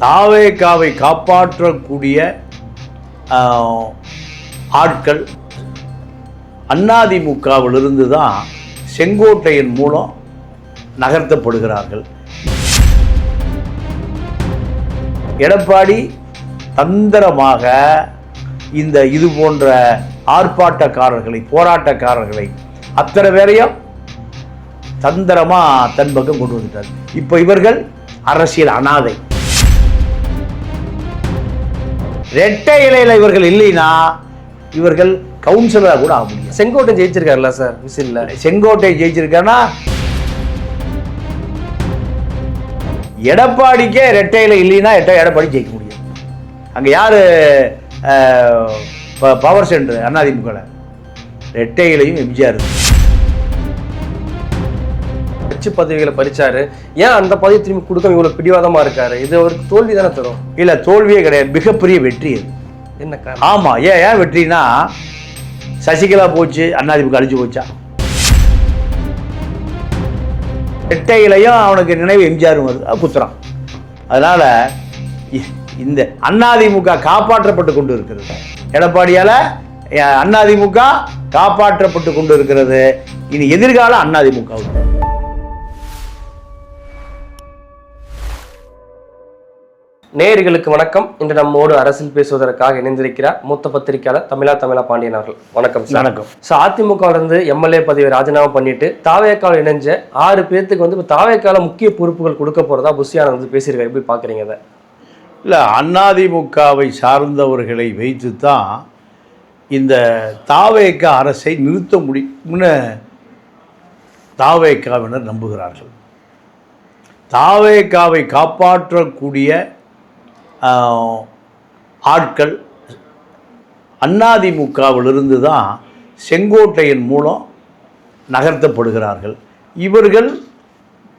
தாவேகாவை காப்பாற்றக்கூடிய ஆட்கள் அதிமுகவிலிருந்து தான் செங்கோட்டையின் மூலம் நகர்த்தப்படுகிறார்கள். எடப்பாடி தந்திரமாக இது போன்ற ஆர்ப்பாட்டக்காரர்களை, போராட்டக்காரர்களை அத்தனை பேரையும் தந்திரமாக தன் பக்கம் கொண்டு வந்துட்டார். இப்போ இவர்கள் அரசியல் அனாதை. ரெட்டை இலையில் இவர்கள் இல்லைன்னா இவர்கள் கவுன்சிலராக கூட ஆக முடியும். செங்கோட்டை ஜெயிச்சிருக்காருல்ல சார், விசில்ல செங்கோட்டை ஜெயிச்சிருக்காருன்னா எடப்பாடிக்கே ரெட்டை இலை இல்லைன்னா எடப்பாடி ஜெயிக்க முடியும். அங்கே யார் பவர் சென்டர் அதிமுக? ரெட்டை இலையும் எம்ஜிஆர். கட்சி பதவிகளை பறிச்சாரு, ஏன் அந்த பதவி திரும்பி கொடுக்க இவ்வளவு பிடிவாதமா இருக்காரு? இது அவருக்கு தோல்வி தானே தரும். இல்ல, தோல்வியே கிடையாது, மிகப்பெரிய வெற்றி அது. என்ன காரணம்? ஆமா, ஏன் வெற்றினா சசிகலா போச்சு, அதிமுக அழிச்சு போச்சா? ரெட்டையிலையும் அவனுக்கு நினைவு எம்ஜிஆர் வருது, குத்துறான். அதனால இந்த அதிமுக காப்பாற்றப்பட்டு கொண்டு இருக்கிறது. எடப்பாடியால அதிமுக காப்பாற்றப்பட்டு கொண்டு இருக்கிறது. இனி எதிர்கால அதிமுக. நேயர்களுக்கு வணக்கம். இன்று நம்மோடு அரசியல் பேசுவதற்காக இணைந்திருக்கிறார் மூத்த பத்திரிகையாளர் தமிழா பாண்டியன் அவர்கள். வணக்கம். வணக்கம். அதிமுக இருந்து எம்எல்ஏ பதவியை ராஜினாமா பண்ணிட்டு தாவேக்காவில் இணைஞ்ச 6 பேருக்கு இப்போ தாவேக்கால முக்கிய பொறுப்புகள் கொடுக்க போறதா புஷியானந்த் பேசியிருக்காரு. எப்படி பாக்குறீங்க அதை? இல்லை, அதிமுகவை சார்ந்தவர்களை வைத்து தான் இந்த தாவேக அரசை நிறுத்த முடியும்னு தாவேகாவினர் நம்புகிறார்கள். தாவேகாவை காப்பாற்றக்கூடிய ஆட்கள் அதிமுகவிலிருந்து தான் செங்கோட்டையின் மூலம் நகர்த்தப்படுகிறார்கள். இவர்கள்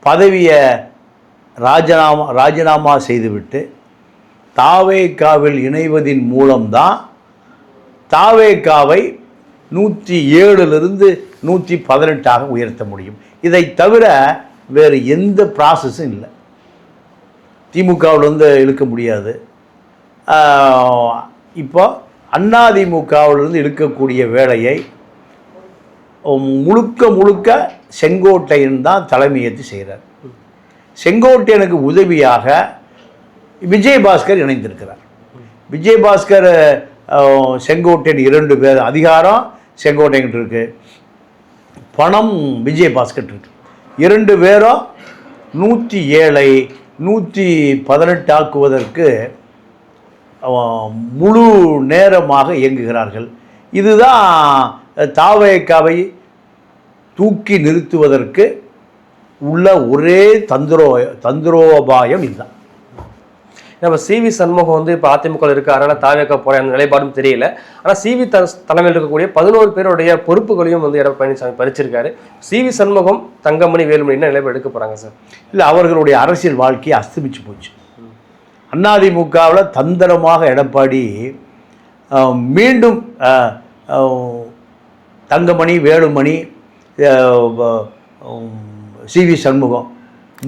பதவியை ராஜினாமா செய்துவிட்டு தாவேகாவில் இணைவதின் மூலம்தான் தாவேகாவை 107லிருந்து 118ஆக உயர்த்த முடியும். இதை தவிர வேறு எந்த ப்ராசஸும் இல்லை. திமுகவிலிருந்து இழுக்க முடியாது. இப்போ அதிமுகவிலிருந்து இழுக்கக்கூடிய வேலையை முழுக்க செங்கோட்டையன் தான் தலைமையேற்று செய்கிறார். செங்கோட்டையனுக்கு உதவியாக விஜயபாஸ்கர் இணைந்திருக்கிறார். விஜயபாஸ்கர் செங்கோட்டையன் 2 பேர். அதிகாரம் செங்கோட்டையன் இருக்கு, பணம் விஜயபாஸ்கர் இருக்கு. 2 பேரும் 107ஐ 118 ஆக்குவதற்கு முழு நேரமாக இயங்குகிறார்கள். இதுதான் தாவேகாவை தூக்கி நிறுத்துவதற்கு உள்ள ஒரே தந்திரோபாயம். இதுதான். நம்ம சிவி சண்முகம் இப்போ அதிமுக இருக்கு, அதனால தாவேகா போற அந்த நிலைப்பாடும் தெரியல. ஆனால் சிவி தலைமையில் இருக்கக்கூடிய 11 பேருடைய பொறுப்புகளையும் எடப்பாடி பழனிசாமி பறிச்சிருக்காரு. சிவி சண்முகம், தங்கமணி, வேலுமணி என்ன நிலைப்பாடு எடுக்க போறாங்க சார்? இல்லை, அவர்களுடைய அரசியல் வாழ்க்கையை அஸ்தமிச்சு போச்சு. அதிமுகவில் தந்திரமாக எடப்பாடி மீண்டும் தங்கமணி, வேலுமணி, சிவி சண்முகம்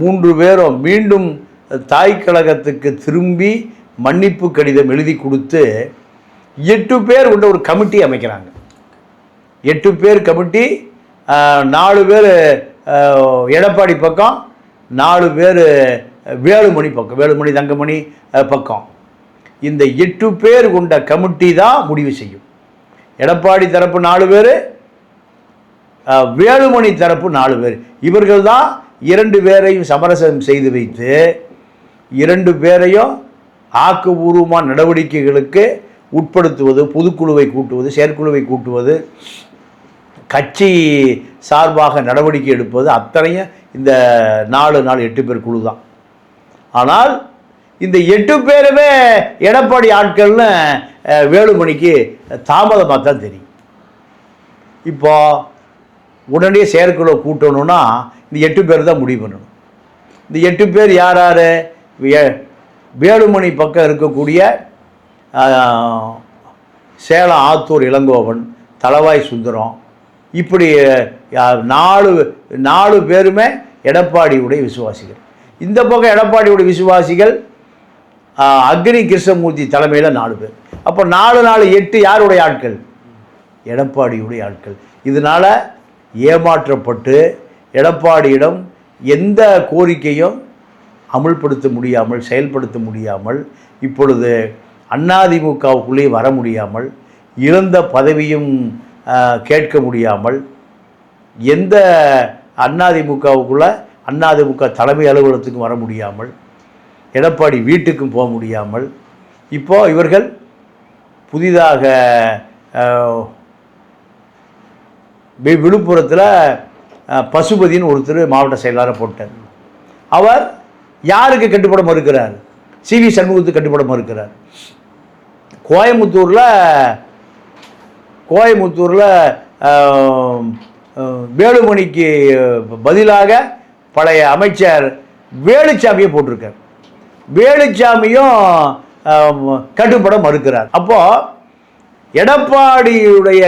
3 பேரும் மீண்டும் தாய் கழகத்துக்கு திரும்பி மன்னிப்பு கடிதம் எழுதி கொடுத்து 8 பேர் கொண்ட ஒரு கமிட்டி அமைக்கிறாங்க. 8 பேர் கமிட்டி, 4 பேர் எடப்பாடி பக்கம், 4 பேர் வேலுமணி பக்கம், வேலுமணி தங்கமணி பக்கம். இந்த 8 பேர் கொண்ட கமிட்டி தான் முடிவு செய்யும். எடப்பாடி தரப்பு 4 பேர், வேலுமணி தரப்பு 4 பேர். இவர்கள் தான் 2 பேரையும் சமரசம் செய்து வைத்து 2 பேரையும் ஆக்கபூர்வமான நடவடிக்கைகளுக்கு உட்படுத்துவது, பொதுக்குழுவை கூட்டுவது, செயற்குழுவை கூட்டுவது, கட்சி சார்பாக நடவடிக்கை எடுப்பது, அத்தனையும் இந்த 8 பேர் குழு தான். ஆனால் இந்த 8 பேருமே எடப்பாடி ஆட்கள்னு வேலுமணிக்கு தாமதமாக தான் தெரியும். இப்போ உடனே செயற்குழு கூட்டணும்னா இந்த 8 பேர் தான் முடிவு பண்ணணும். இந்த 8 பேர் யார் யார்? வேலுமணி பக்கம் இருக்கக்கூடிய சேலம் ஆத்தூர் இளங்கோவன், தளவாய் சுந்தரம், இப்படி 4 பேருமே எடப்பாடியுடைய விசுவாசிகள். இந்த பக்கம் எடப்பாடியுடைய விசுவாசிகள் அக்னி கிருஷ்ணமூர்த்தி தலைமையில் 4 பேர். அப்போ 4 4 8 யாருடைய ஆட்கள்? எடப்பாடியுடைய ஆட்கள். இதனால் ஏமாற்றப்பட்டு எடப்பாடியிடம் எந்த கோரிக்கையும் அமுல்படுத்த முடியாமல், செயல்படுத்த முடியாமல், இப்பொழுது அதிமுகவுக்குள்ளே வர முடியாமல், இழந்த பதவியும் கேட்க முடியாமல், எந்த அதிமுகவுக்குள்ள அதிமுக தலைமை அலுவலகத்துக்கும் வர முடியாமல், எடப்பாடி வீட்டுக்கும் போக முடியாமல், இப்போது இவர்கள் புதிதாக விழுப்புரத்தில் பசுபதினு ஒருத்தர் மாவட்ட செயலாளர் போட்டார். அவர் யாருக்கு கட்டுப்பட மறுக்கிறார்? சிவி சண்முகத்துக்கு கட்டுப்பட மறுக்கிறார். கோயமுத்தூரில் வேலுமணிக்கு பதிலாக பழைய அமைச்சர் வேலுச்சாமியை போட்டிருக்கார். வேலுச்சாமியும் கட்டுப்பட மறுக்கிறார். அப்போது எடப்பாடியுடைய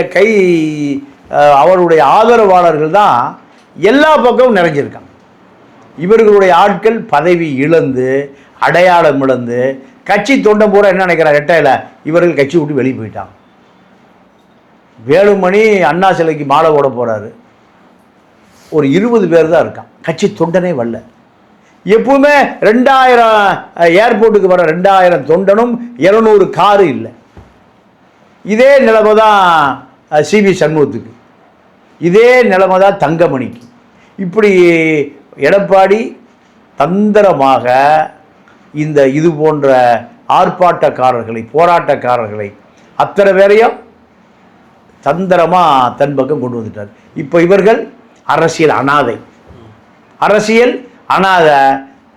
அவருடைய ஆதரவாளர்கள் தான் எல்லா பக்கமும் நிறைஞ்சிருக்காங்க. இவர்களுடைய ஆட்கள் பதவி இழந்து, அடையாளம் இழந்து, கட்சி தொண்டம் பூரா என்ன நினைக்கிறார்? ரெட்டையில் இவர்கள் கட்சி விட்டு வெளியே போயிட்டாங்க. வேலுமணி அண்ணா சிலைக்கு மாலை போட போகிறாரு. ஒரு 20 பேர் தான் இருக்கான். கட்சி தொண்டனே வரல. எப்பவுமே 2000 ஏர்போர்ட்டுக்கு வர 2000 தொண்டனும் 200 காரு இல்லை. இதே நிலைமை தான் சிவி சண்முகத்துக்கு, இதே நிலைமை தான் தங்கமணிக்கு. இப்படி எடப்பாடி தந்திரமாக இது போன்ற ஆர்ப்பாட்டக்காரர்களை, போராட்டக்காரர்களை அத்தனை பேரையும் தந்திரமாக தன் பக்கம் கொண்டு வந்துட்டார். இப்போ இவர்கள் அரசியல் அனாதை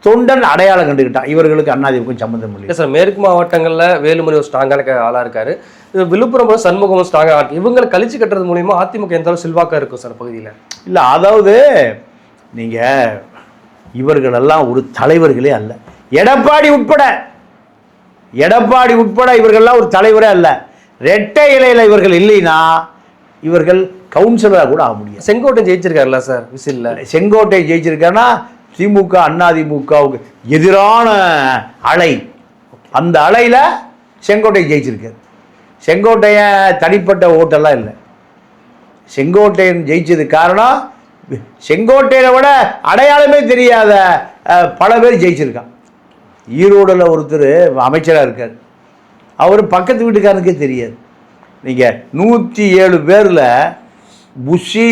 தொண்டன் அடையாளம் கண்டுக்கிட்டான். இவர்களுக்கு அதிமுக சம்பந்தம் இல்லை சார். மேற்கு மாவட்டங்களில் வேலுமணி ஒரு ஸ்ட்ராங்கான ஆளாக இருக்காரு. விழுப்புரம் சண்முகம் ஸ்ட்ராங்காக இருக்கு. இவங்களை கழிச்சு கட்டுறது மூலியமா அதிமுக எந்த அளவு செல்வாக்காக இருக்கும் சார் பகுதியில்? இல்லை, அதாவது நீங்கள் இவர்களெல்லாம் ஒரு தலைவர்களே அல்ல. எடப்பாடி உட்பட இவர்கள்லாம் ஒரு தலைவரே அல்ல. ரெட்டை இலையில் இவர்கள் இல்லைன்னா இவர்கள் கவுன்சிலராக கூட ஆக முடியும். செங்கோட்டை ஜெயிச்சிருக்காருல்ல சார் விசில்ல? செங்கோட்டை ஜெயிச்சிருக்காருன்னா திமுக அதிமுகவுக்கு எதிரான அலை, அந்த அலையில் செங்கோட்டை ஜெயிச்சிருக்காரு. செங்கோட்டையன் தனிப்பட்ட ஓட்டெல்லாம் இல்லை. செங்கோட்டையன் ஜெயிச்சது காரணம் செங்கோட்டையனை விட அடையாளமே தெரியாத பல பேர் ஜெயிச்சிருக்கான். ஈரோடில் ஒருத்தர் அமைச்சராக இருக்கார். அவர் பக்கத்து வீட்டுக்காரனுக்கே தெரியாது. நீங்கள் 107 பேரில் புஷி,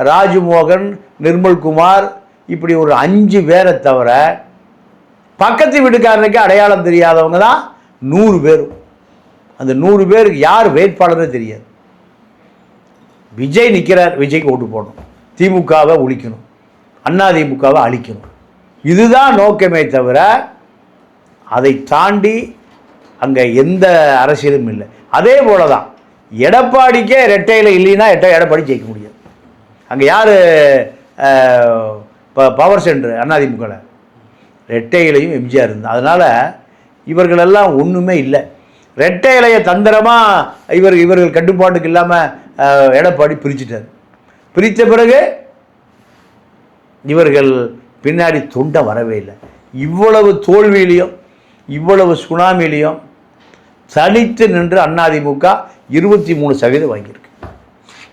ராஜ்மோகன், நிர்மல்குமார் இப்படி ஒரு 5 பேரை தவிர பக்கத்து வீட்டுக்காரனுக்கு அடையாளம் தெரியாதவங்க தான் 100 பேர். அந்த 100 பேருக்கு யார் வேட்பாளரே தெரியாது. விஜய் நிற்கிறார், விஜய்க்கு ஓட்டு போடணும், திமுகவை ஒழிக்கணும், அதிமுகவை அழிக்கணும், இதுதான் நோக்கமே தவிர அதை தாண்டி அங்கே எந்த அரசியலும் இல்லை. அதே போல தான் எடப்பாடிக்கே ரெட்டையில் இல்லைன்னா எடப்பாடி ஜெயிக்க முடியாது. அங்கே யார் பவர் சென்டர்? அதிமுகவில் ரெட்டை இலையும் எம்ஜிஆர் இருந்தால். அதனால் இவர்களெல்லாம் ஒன்றுமே இல்லை. ரெட்டை இலையை தந்திரமாக இவர்கள் கட்டுப்பாட்டுக்கு இல்லாமல் எடப்பாடி பிரிச்சுட்டார். பிரித்த பிறகு இவர்கள் பின்னாடி தொண்டை வரவே இல்லை. இவ்வளவு தோல்வியிலையும் இவ்வளவு சுனாமிலையும் தனித்து நின்று அதிமுக 23% வாங்கியிருக்கு.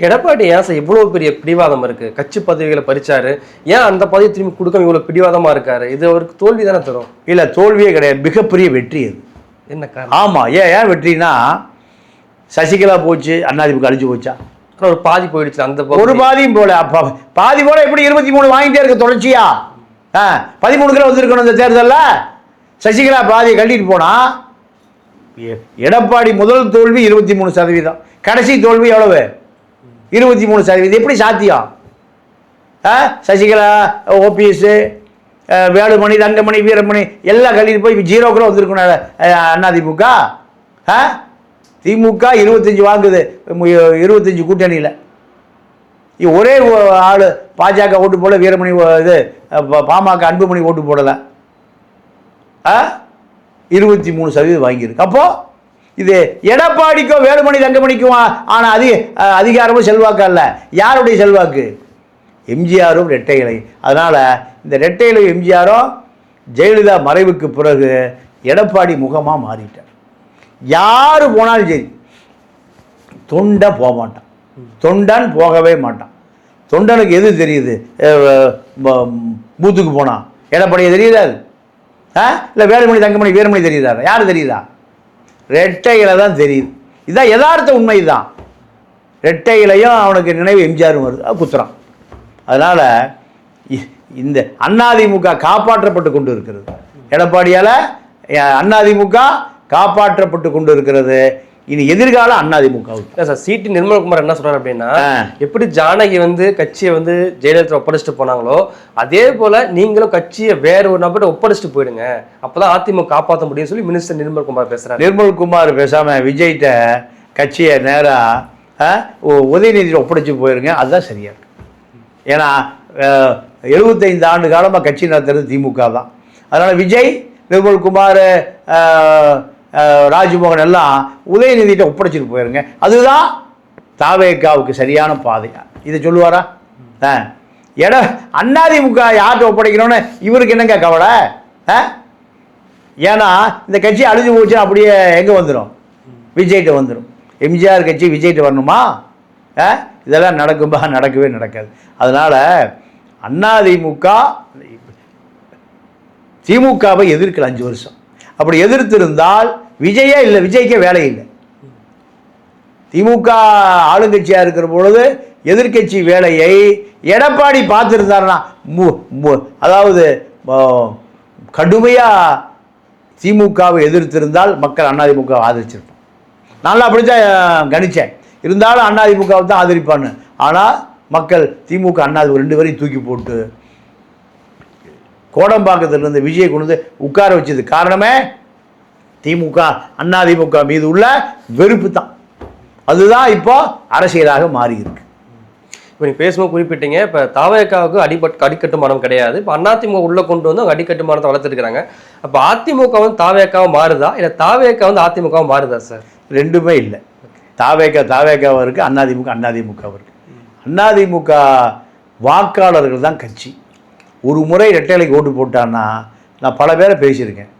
எடப்பாடி ஏன் சார் இவ்வளோ பெரிய பிடிவாதம் இருக்குது? கட்சி பதவிகளை பறிச்சாரு, ஏன் அந்த பதவி திரும்பி கொடுக்க இவ்வளோ பிடிவாதமாக இருக்காரு? இது அவருக்கு தோல்வி தானே தரும்? இல்லை, தோல்வியே கிடையாது, மிகப்பெரிய வெற்றி அது. என்ன காரணம்? ஆமாம், ஏன் வெற்றினா சசிகலா போச்சு, அதிமுக அழிச்சு போச்சா? ஒரு பாதி போயிடுச்சு. அந்த ஒரு பாதியும் போல. பாதி போல எப்படி 23 வாங்கிட்டே இருக்க தொடர்ச்சியா? 13 வந்திருக்கணும் இந்த தேர்தலில். சசிகலா பாதியை கட்டிட்டு போனா எடப்பாடி முதல் தோல்வி 23%, கடைசி தோல்வி எவ்வளவு? 23%. எப்படி சாத்தியம்? சசிகலா, ஓபிஎஸ், வேலுமணி, தங்கமணி, வீரமணி எல்லாம் கழிட்டு போய் 0 வந்திருக்கணும் அதிமுக. திமுக 25 வாங்குது, 25 கூட்டணியில். ஒரே ஆள் பாஜக ஓட்டு போடல, வீரமணி இது பாமக அன்புமணி ஓட்டு போடலை. 23% வாங்கியிருக்கு. அப்போது இது எடப்பாடிக்கோ வேலுமணி தங்கமணிக்கும் ஆனால் அதிகாரமும் செல்வாக்கு அல்ல. யாருடைய செல்வாக்கு? எம்ஜிஆரும் ரெட்டை இலை. அதனால் இந்த ரெட்டை இலை எம்ஜிஆரும் ஜெயலலிதா மறைவுக்கு பிறகு எடப்பாடி முகமாக மாறிட்டார். யார் போனாலும் சரி தொண்டன் போக மாட்டான், தொண்டன் போகவே மாட்டான். தொண்டனுக்கு எது தெரியுது? பூத்துக்கு போனான் எடப்பாடியை தெரியுதாரு? இல்லை வேலுமணி தங்கமணி வீரமணி தெரியுதாரு? யார் தெரியுதா? ரெட்டை இலை தான் தெரியுது. இதுதான் யதார்த்த உண்மை தான். ரெட்டை இலையும் அவனுக்கு நினைவு எம்ஜிஆரும் வருது, குத்துறான். அதனால் இந்த அதிமுக காப்பாற்றப்பட்டு கொண்டு இருக்கிறது. எடப்பாடியால் அதிமுக காப்பாற்றப்பட்டு கொண்டு இருக்கிறது. இனி எதிர்கால அதிமுக. சார் சிடி நிர்மல்குமார் என்ன சொல்றாரு அப்படின்னா, எப்படி ஜானகி கட்சியை ஜெயலலிதா ஒப்படைச்சிட்டு போனாங்களோ அதே போல நீங்களும் கட்சியை வேற ஒரு நபர்கிட்ட ஒப்படைச்சிட்டு போயிடுங்க, அப்பதான் அதிமுக காப்பாற்ற முடியும்னு சொல்லி மினிஸ்டர் நிர்மல்குமார் பேசுறாரு. நிர்மல்குமார் பேசாம விஜய்கிட்ட கட்சியை நேரா உதயநிதியில் ஒப்படைச்சு போயிருங்க, அதுதான் சரியா இருக்கு. ஏன்னா 75 ஆண்டு காலமாக கட்சி நடத்துறது திமுக தான். அதனால் விஜய், நிர்மல்குமார், ராஜ்மோகன் எல்லாம் உதயநிதியிட்ட ஒப்படைச்சிட்டு போயிருங்க, அதுதான் தாவேக்காவுக்கு சரியான பாதை. இதை சொல்லுவாரா? அதிமுக யார்கிட்ட ஒப்படைக்கணும்னு இவருக்கு என்னங்க கவலை? ஏன்னா இந்த கட்சி அழிஞ்சு போச்சுன்னா அப்படியே எங்கே வந்துடும்? விஜய்கிட்ட வந்துடும். எம்ஜிஆர் கட்சி விஜய்கிட்ட வரணுமா? இதெல்லாம் நடக்கும்பா? நடக்கவே நடக்காது. அதனால் அதிமுக திமுகவை எதிர்க்கல 5 வருஷம். அப்படி எதிர்த்திருந்தால் விஜயே இல்லை, விஜய்க்கே வேலை இல்லை. திமுக ஆளுங்கட்சியாக இருக்கிற பொழுது எதிர்கட்சி வேலையை எடப்பாடி பார்த்துருந்தாருன்னா, அதாவது கடுமையாக திமுகவை எதிர்த்திருந்தால் மக்கள் அதிமுக ஆதரிச்சிருப்பான். நான் அப்படித்தான் கணிச்சேன். இருந்தாலும் அதிமுகவை தான் ஆதரிப்பான்னு. ஆனால் மக்கள் திமுக அதிமுக 2 பேரையும் தூக்கி போட்டு கோடம்பாக்கத்திலிருந்து விஜயை கொண்டு உட்கார வச்சது காரணமே திமுக அதிமுக மீது உள்ள வெறுப்பு தான். அதுதான் இப்போ அரசியலாக மாறி இருக்கு. இப்போ நீங்கள் பேசும்போது குறிப்பிட்டீங்க, இப்போ தாவேக்காவுக்கு அடிக்கட்டுமானம் கிடையாது, இப்போ அதிமுக உள்ளே கொண்டு வந்து அவங்க அடிக்கட்டுமானத்தை வளர்த்துருக்காங்க. அப்போ அதிமுக தாவேக்காவை மாறுதா, இல்லை தாவேக்கா அதிமுகவும் மாறுதா சார்? ரெண்டுமே இல்லை. தாவேக்காவும் இருக்குது, அதிமுகவும் இருக்குது. அதிமுக வாக்காளர்கள் தான் கட்சி. ஒரு முறை ரெட்டைலைக்கு ஓட்டு போட்டான்னா, நான் பல பேரை பேசியிருக்கேன்,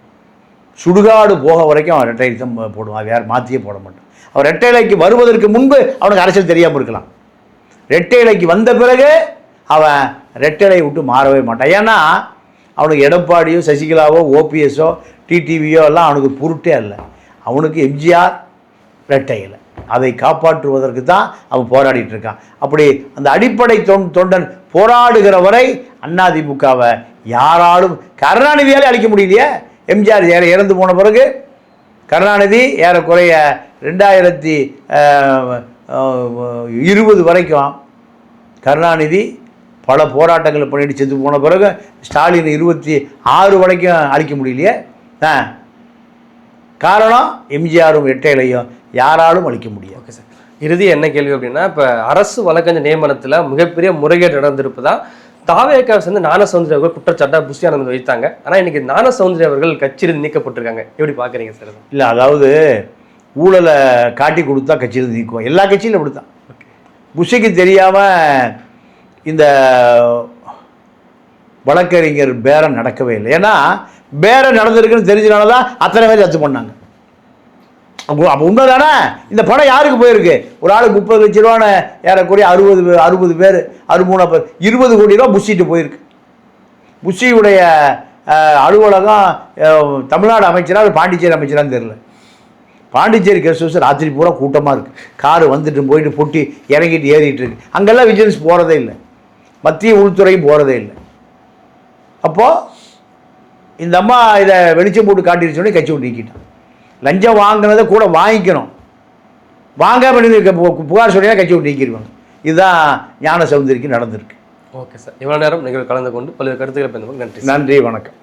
சுடுகாடு போக வரைக்கும் அவன் ரெட்டைலைக்கு தான் போடுவான், வேறு மாற்றியே போட மாட்டான். அவன் ரெட்டைலைக்கு வருவதற்கு முன்பு அவனுக்கு அரசியல் தெரியாமல் இருக்கலாம். ரெட்டைலைக்கு வந்த பிறகு அவன் ரெட்டைலை விட்டு மாறவே மாட்டான். ஏன்னா அவனுக்கு எடப்பாடியோ சசிகலாவோ ஓபிஎஸோ டிடிவியோ எல்லாம் அவனுக்கு பொருட்டே இல்லை. அவனுக்கு எம்ஜிஆர் ரெட்டையில அதை காப்பாற்றுவதற்கு தான் அவன் போராடிட்டு இருக்கான். அப்படி அந்த அடிப்படை தொண்டன் போராடுகிற வரை அதிமுகவை யாராலும் கருணாநிதியாலே அழிக்க முடியலையே. எம்ஜிஆர் இறந்து போன பிறகு கருணாநிதி ஏறக்குறைய 2020 வரைக்கும் கருணாநிதி பல போராட்டங்களை பண்ணிட்டு செத்து போன பிறகு ஸ்டாலின் 26 வரைக்கும் அழிக்க முடியலையே. காரணம் எம்ஜிஆரும் ரெட்டையிலையும் யாராலும் அழிக்க முடியும். ஓகே சார், இறுதி என்ன கேள்வி அப்படின்னா, இப்போ அரசு வழக்கறிஞர் நியமனத்தில் மிகப்பெரிய முறைகேடு நடந்திருப்பதா தாவேக்கா சேர்ந்து ஞானசௌந்தரி அவர்கள் குற்றச்சாட்டை புஷி ஆனந்த் வைத்தாங்க. ஆனால் இன்னைக்கு ஞானசௌந்தரி அவர்கள் கட்சியிலிருந்து நீக்கப்பட்டிருக்காங்க. எப்படி பார்க்குறீங்க சார்? இல்லை, அதாவது ஊழலை காட்டி கொடுத்தா கட்சியிலிருந்து நீக்குவோம். எல்லா கட்சியிலும் அப்படி தான். புஷிக்கு தெரியாமல் இந்த வழக்கறிஞர் பேரம் நடக்கவே இல்லை. ஏன்னா பேரம் நடந்திருக்குன்னு தெரிஞ்சனால தான் அத்தனை பேர் ரத்து பண்ணாங்க. அப்போ உண்மை தானே? இந்த பணம் யாருக்கு போயிருக்கு? ஒரு ஆளுக்கு 30 லட்ச ரூபான்னு ஏறக்குறைய 60 பேர் 20 கோடி ரூபா புஷிட்டு போயிருக்கு. புஷியுடைய அலுவலகம் தமிழ்நாடு அமைச்சரா பாண்டிச்சேரி அமைச்சரான்னு தெரியல. பாண்டிச்சேரி கெஸ்ட் ஹவுஸ் ராத்திரி பூரா கூட்டமாக இருக்குது. காரு வந்துட்டு போயிட்டு பொட்டி இறங்கிட்டு ஏறிட்டு இருக்கு. அங்கெல்லாம் விஜிலன்ஸ் போகிறதே இல்லை, மத்திய உள்துறையும் போகிறதே இல்லை. அப்போது இந்த அம்மா இதை வெளிச்சம் போட்டு காட்டிடுச்சோடனே கட்சி விட்டு நீக்கிட்டான். லஞ்சம் வாங்கினதை கூட வாங்கிக்கணும், வாங்காமல் புகார் சொன்னா கட்சி விட்டு நீக்கிடுவாங்க. இதுதான் ஞானசௌந்தரிக்கு நடந்திருக்கு. ஓகே சார், இவ்வளோ நேரம் நீங்கள் கலந்து கொண்டு பல்வேறு கருத்துக்களை நன்றி. நன்றி, வணக்கம்.